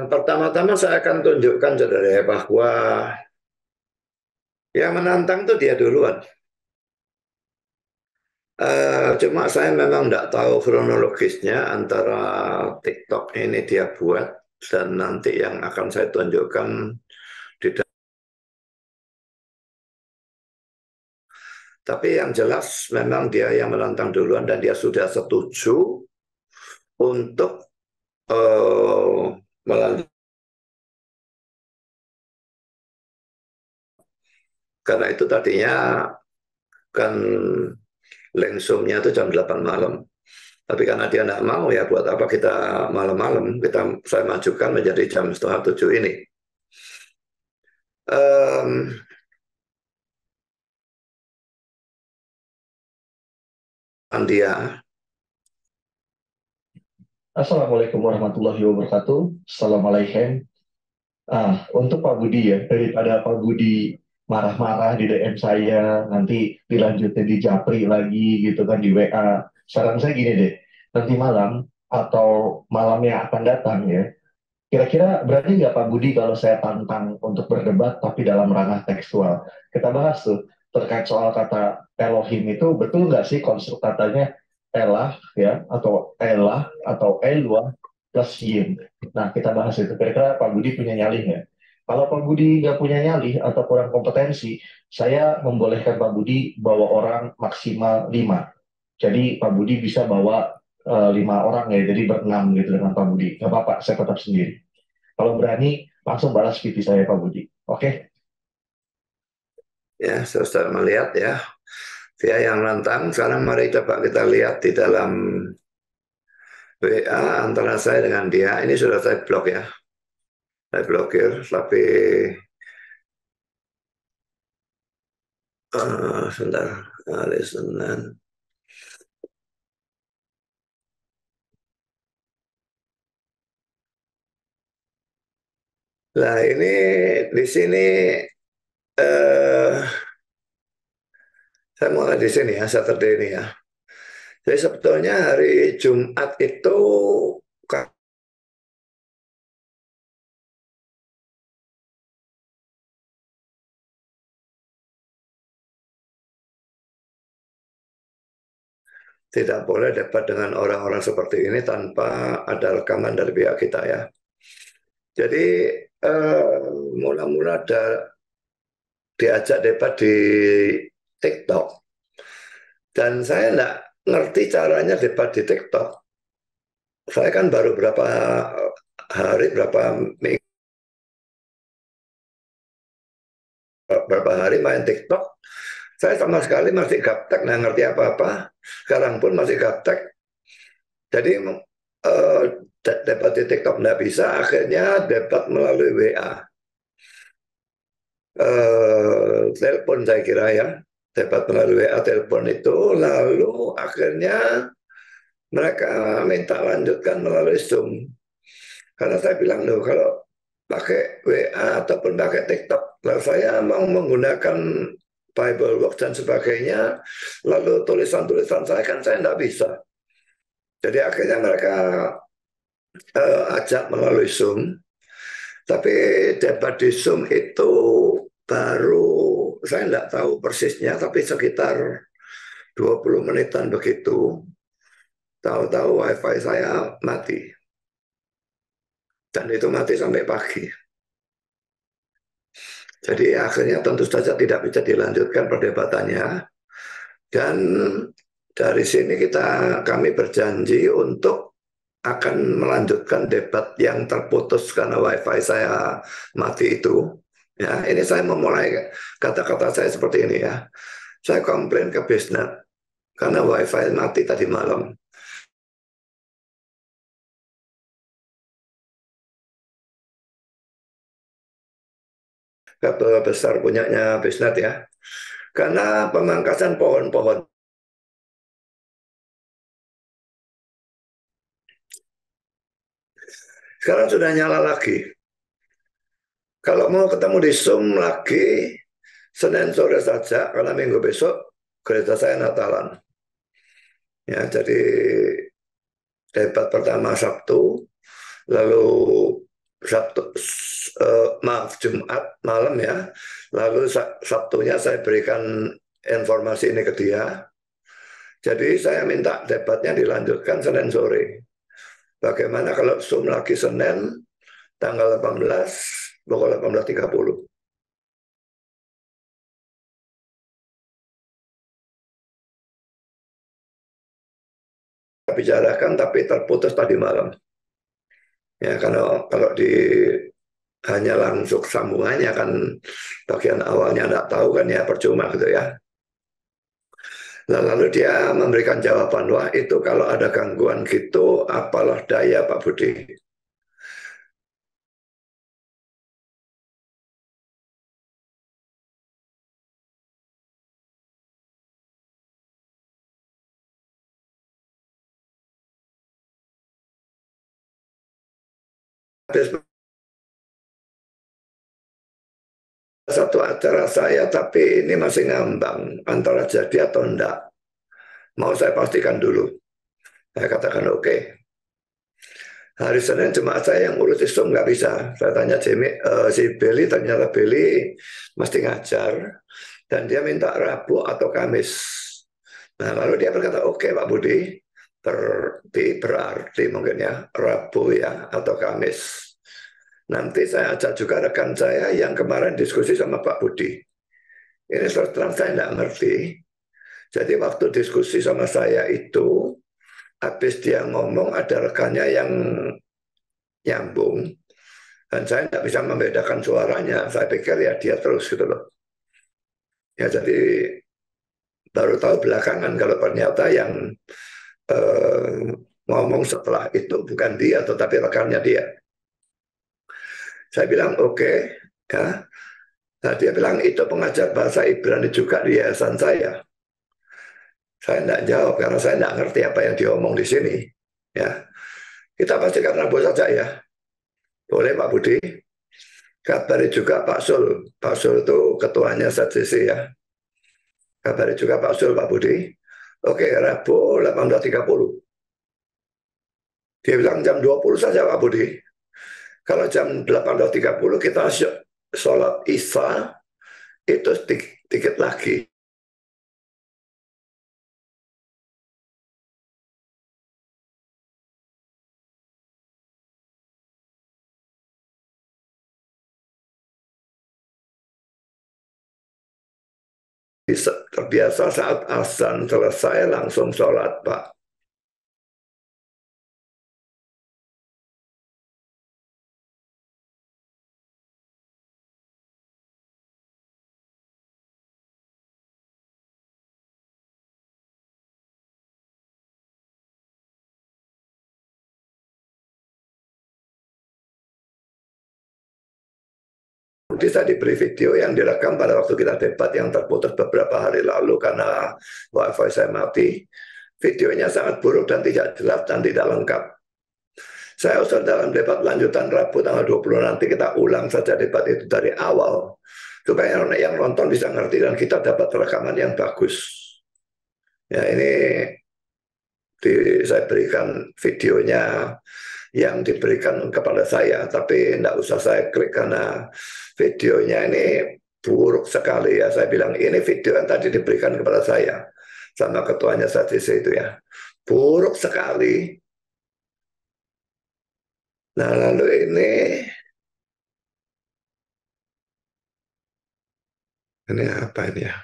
Pertama-tama saya akan tunjukkan saudara ya, bahwa yang menantang tuh dia duluan. Cuma saya memang tidak tahu kronologisnya antara TikTok ini dia buat dan nanti yang akan saya tunjukkan di dalam. Tapi yang jelas memang dia yang menantang duluan dan dia sudah setuju untuk melanjutkan. Karena itu tadinya kan link Zoom-nya itu jam 8 malam. Tapi karena dia tidak mau, ya buat apa kita malam-malam, saya majukan menjadi jam setengah 7 ini. Um, dia. Assalamualaikum warahmatullahi wabarakatuh. Assalamualaikum. Untuk Pak Budi ya, daripada Pak Budi marah-marah di DM saya, nanti dilanjutin di Japri lagi gitu kan di WA. Saran saya gini deh, nanti malam atau malam yang akan datang ya, kira-kira berani nggak Pak Budi kalau saya tantang untuk berdebat tapi dalam ranah tekstual? Kita bahas tuh terkait soal kata Elohim itu betul nggak sih konstruk katanya Elah ya atau Elah atau Elwa plus Yim. Nah kita bahas itu. Kira-kira Pak Budi punya nyali nggak? Kalau Pak Budi nggak punya nyali atau kurang kompetensi, saya membolehkan Pak Budi bawa orang maksimal 5. Jadi Pak Budi bisa bawa 5 orang ya, jadi berenam gitu dengan Pak Budi. Nggak apa-apa, saya tetap sendiri. Kalau berani, langsung balas PT saya Pak Budi. Oke? Ya, saya sudah melihat ya, dia yang nantang. Sekarang mari coba kita lihat di dalam WA antara saya dengan dia. Ini sudah saya blok ya, saya blokir. Tapi sebentar, hari Senin. Nah ini di sini eh, saya mulai di sini ya, Saturday ini ya. Jadi sebetulnya hari Jumat itu tidak boleh debat dengan orang-orang seperti ini tanpa ada rekaman dari pihak kita ya. Jadi mula-mula diajak debat di TikTok dan saya enggak ngerti caranya debat di TikTok. Saya kan baru berapa hari, berapa hari main TikTok. Saya sama sekali masih gaptek, nggak ngerti apa-apa. Sekarang pun masih gaptek. Jadi eh, debat di TikTok nggak bisa, akhirnya debat melalui WA. Telepon saya kira ya, debat melalui WA telepon itu, lalu akhirnya mereka minta lanjutkan melalui Zoom. Karena saya bilang loh, kalau pakai WA ataupun pakai TikTok, lalu saya mau menggunakan Bible Works dan sebagainya, lalu tulisan-tulisan saya kan saya tidak bisa. Jadi akhirnya mereka ajak melalui Zoom. Tapi debat di Zoom itu baru, saya tidak tahu persisnya, tapi sekitar 20 menitan begitu. Tahu-tahu wifi saya mati. Dan itu mati sampai pagi. Jadi akhirnya tentu saja tidak bisa dilanjutkan perdebatannya. Dan dari sini kami berjanji untuk akan melanjutkan debat yang terputus karena wifi saya mati itu. Ya, ini saya memulai kata-kata saya seperti ini ya. Saya komplain ke Bisnet karena wifi mati tadi malam. Kabel besar punyanya Bisnet ya. Karena pemangkasan pohon-pohon. Sekarang sudah nyala lagi. Kalau mau ketemu di Zoom lagi, Senin sore saja, karena minggu besok gereja saya Natalan. Ya, jadi debat pertama Sabtu, lalu Sabtu, maaf, Jumat malam ya, lalu Sabtunya saya berikan informasi ini ke dia. Jadi saya minta debatnya dilanjutkan Senin sore. Bagaimana kalau Zoom lagi Senin tanggal 18 pukul 18.30. Kita bicarakan tapi terputus tadi malam. Ya, kalau di hanya langsung sambungannya kan bagian awalnya tidak tahu kan ya percuma gitu ya. Nah, lalu dia memberikan jawaban, wah itu kalau ada gangguan gitu, apalah daya Pak Budi. Ada satu acara saya, tapi ini masih ngambang antara jadi atau enggak. Mau saya pastikan dulu. Saya katakan oke. Okay. Hari Senin cuma saya yang urus isu nggak bisa. Saya tanya si Beli, ternyata Beli mesti ngajar. Dan dia minta Rabu atau Kamis. Nah, lalu dia berkata, oke okay, Pak Budi, berarti mungkin ya Rabu ya atau Kamis. Nanti saya ajak juga rekan saya yang kemarin diskusi sama Pak Budi. Ini terus terang saya tidak ngerti. Jadi waktu diskusi sama saya itu, habis dia ngomong ada rekannya yang nyambung. Dan saya tidak bisa membedakan suaranya. Saya pikir ya dia terus gitu loh. Ya jadi baru tahu belakangan kalau ternyata yang eh, ngomong setelah itu bukan dia, tetapi rekannya dia. Saya bilang oke, okay, ya. Nah, dia bilang itu pengajar bahasa Ibrani juga di yayasan saya. Saya tidak jawab karena saya tidak ngerti apa yang diomong di sini. Ya, kita pasti karena bos saja ya. Boleh Pak Budi. Kabari juga Pak Sul. Pak Sul itu ketuanya SATCC ya. Kabari juga Pak Sul, Pak Budi. Oke, Rabu 18.30. Dia bilang jam 20 saja Pak Budi. Kalau jam 18.30 kita sholat Isya, itu dikit lagi. Terbiasa saat azan selesai langsung sholat Pak. Bisa diberi video yang direkam pada waktu kita debat yang terputus beberapa hari lalu karena wifi saya mati. Videonya sangat buruk dan tidak jelas dan tidak lengkap. Saya usul dalam debat lanjutan Rabu tanggal 20 nanti kita ulang saja debat itu dari awal. Supaya yang nonton bisa ngerti dan kita dapat rekaman yang bagus. Ya ini saya berikan videonya yang diberikan kepada saya, tapi tidak usah saya klik karena videonya ini buruk sekali ya. Saya bilang ini video yang tadi diberikan kepada saya sama ketuanya SATC itu ya, buruk sekali. Nah lalu ini apa ini ya?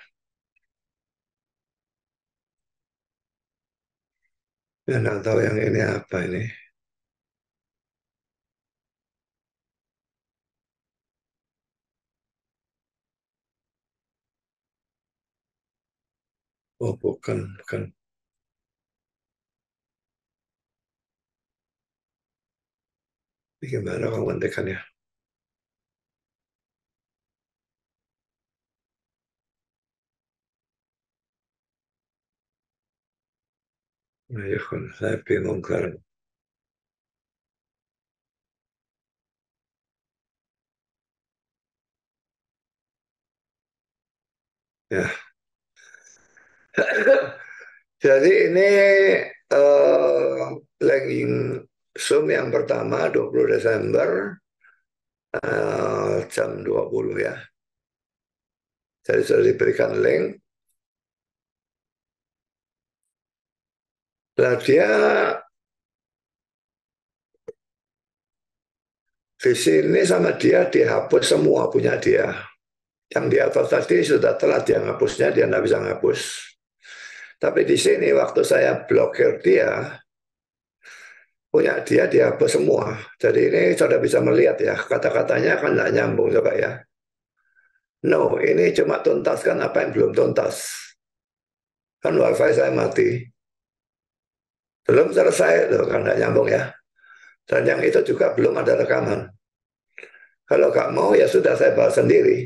Ya nggak tahu yang ini apa ini. Oh bukan, bukan. Ini gimana kamu ya? Nah, ya kan, saya bingung kan. Ya, jadi ini eh, lagi Zoom yang pertama 20 Desember jam 20 ya. Jadi sudah diberikan link. Nah, dia di sini sama dia dihapus semua punya dia. Yang di atas tadi sudah telat dia ngapusnya, dia nggak bisa ngapus. Tapi di sini waktu saya blokir dia, punya dia dihapus semua. Jadi ini sudah bisa melihat ya, kata-katanya kan nggak nyambung coba ya. No, ini cuma tuntaskan apa yang belum tuntas. Kan wifi saya mati. Belum selesai, loh, kan nggak nyambung ya. Dan yang itu juga belum ada rekaman. Kalau nggak mau ya sudah saya balas sendiri.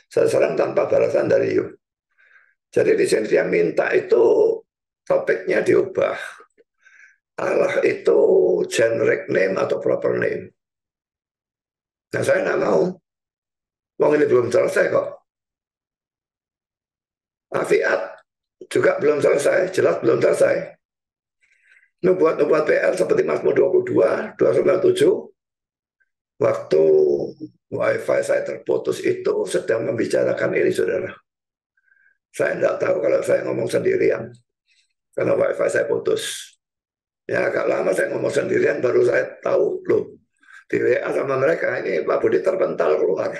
Saya serang tanpa balasan dari you. Jadi di sini dia minta itu topiknya diubah. Allah itu generic name atau proper name. Nah saya nggak mau. Wong ini belum selesai kok. Afiat juga belum selesai, jelas belum selesai. Nubuat-nubuat PL seperti Mazmur 22, 297, waktu wifi saya terputus itu sedang membicarakan ini, saudara. Saya tidak tahu kalau saya ngomong sendirian, karena wifi saya putus. Ya agak lama saya ngomong sendirian, baru saya tahu, loh, di WA sama mereka, ini Pak Budi terpental keluar.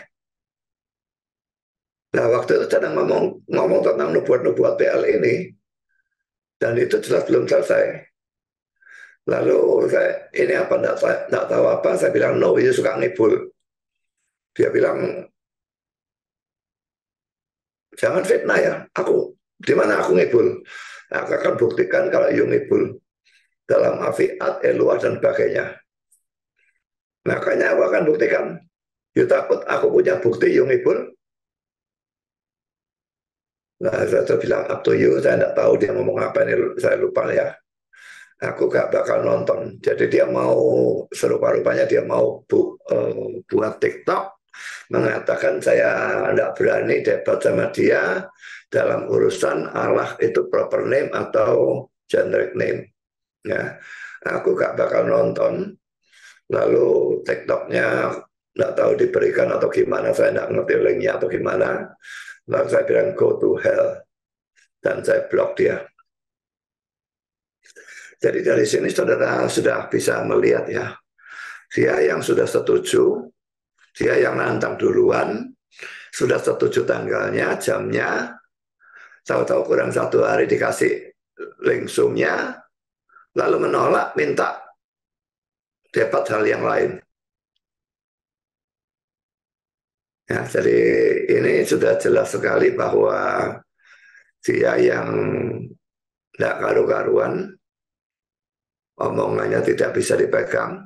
Nah, waktu itu sedang ngomong tentang nubuat-nubuat PL ini, dan itu jelas belum selesai. Lalu saya, ini apa, enggak tahu apa, saya bilang, no, dia suka ngibul. Dia bilang, jangan fitnah ya, di mana aku ngibul? Nah, aku akan buktikan kalau you ngibul. Dalam afiat, eluah, dan sebagainya. Makanya aku akan buktikan. You takut aku punya bukti you ngibul? Nah, saya bilang up to you, saya tidak tahu dia ngomong apa ini, saya lupa ya. Aku gak bakal nonton. Jadi dia mau, serupa-rupanya dia mau buat TikTok, mengatakan saya tidak berani debat sama dia dalam urusan Allah itu proper name atau generic name. Ya, aku gak bakal nonton. Lalu TikToknya nggak tahu diberikan atau gimana, saya nggak ngerti linknya atau gimana. Lalu saya bilang go to hell dan saya blok dia. Jadi dari sini saudara sudah bisa melihat ya, dia yang sudah setuju, dia yang nantang duluan, sudah setuju tanggalnya, jamnya, tahu-tahu kurang 1 hari dikasih link Zoom-nya, lalu menolak, minta dapat hal yang lain. Ya, jadi ini sudah jelas sekali bahwa dia yang tidak karu-karuan, omongannya tidak bisa dipegang.